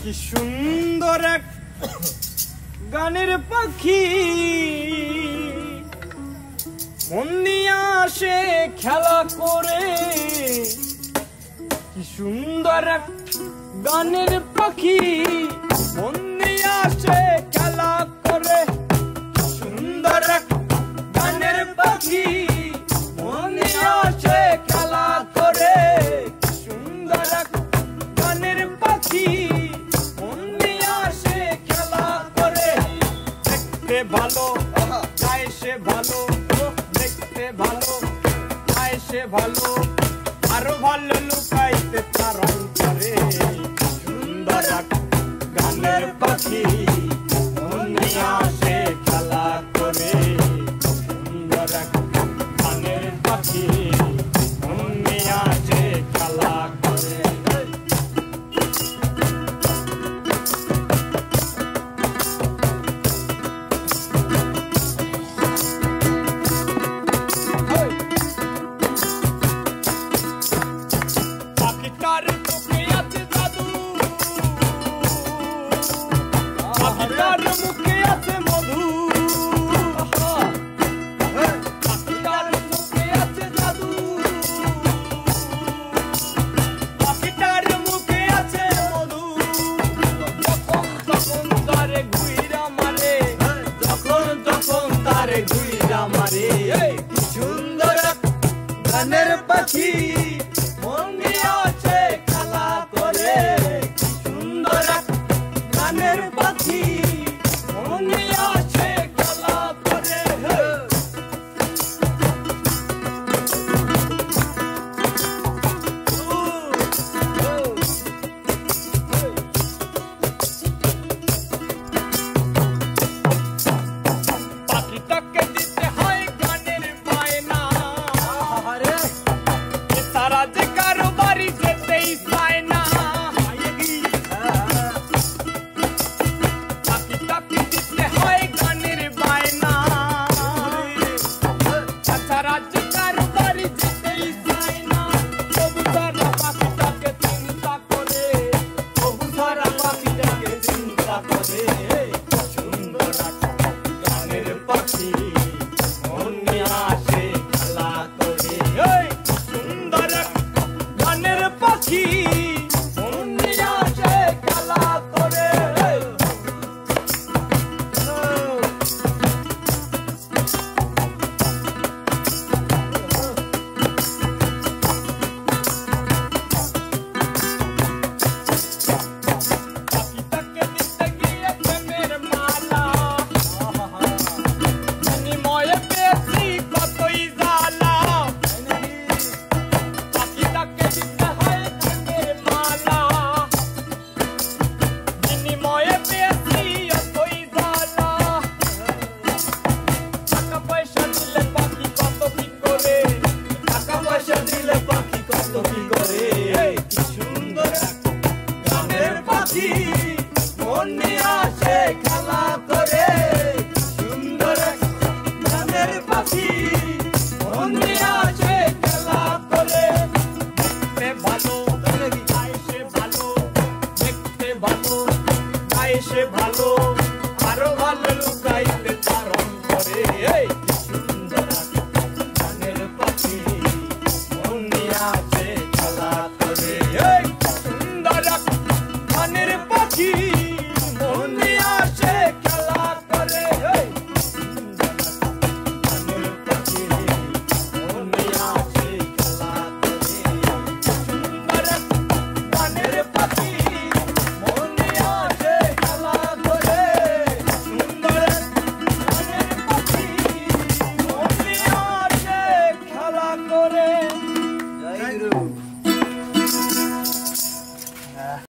কি সুন্দর এক গানের পাখি মন নিয়ে আসে খেলা করে। কি সুন্দর এক গানের পাখি মন নিয়ে আসে খেলা করে। সুন্দর এক গানের পাখি মন নিয়ে আসে খেলা করে। সুন্দর এক গানের পাখি মন নিয়ে আসে খেলা করে। দেখতে ভালো গায়ে সে ভালো, দেখতে ভালো গায়ে সে ভালো, আরো ভালো লুকাইতে তারণ করে। সুন্দর এক গানের পাখি মন নিয়ে আসে খেলা করে। সুন্দর এক গানের পাখি মন নিয়ে আসে খেলা করে। পাখিটার মুখে আছে জাদু, পাখিটার মুখে আছে মধু। পাখিটার মুখে আছে জাদু, পাখিটার মুখে আছে মধু। যখন তখন তারে ঘুইরা মারে, যখন তখন তারে ঘুইরা মারে। কি সুন্দর এক গানের পাখি মন নিয়ে আসে খেলা করে। কি সুন্দর এক গানের পাখি মন নিয়ে আসে খেলা করে। পাখিটাকে দিতে হয় গানের বায়না, তারা যে কারো বাড়ি যেতেই চায় না। পাখিটাকে দিতে হয় গানের বায়না, তারা যে কারো বাড়ি যেতেই চায় না। তবু তারা পাখিটাকে চিন্তা করে, তবু তারা পাখিটাকে চিন্তা করে। সুন্দর এক গানের পাখি মন নিয়ে আসে খেলা করে। সুন্দর এক গানের পাখি মন নিয়ে আসে খেলা করে। পাখিটাকে দিতে গিয়ে প্রেমের মালা, বিনিময়ে পেয়েছি কতই জ্বালা। পাখিটাকে দিতে হয় প্রেমের মালা, বিনিময়ে পেয়েছি কতই জ্বালা। টাকা পয়সা দিলে পাখি কত কি করে, টাকা পয়সা দিলে পাখি কত কি করে। কি সুন্দর এক গানের পাখি মন নিয়ে আসে খেলা করে। সুন্দর এক গানের পাখি মন নিয়ে আসে খেলা করে। দেখতে ভালো গায়ে সে ভালো, দেখতে ভালো গায়ে সে ভালো, আরো ভালো লুকাই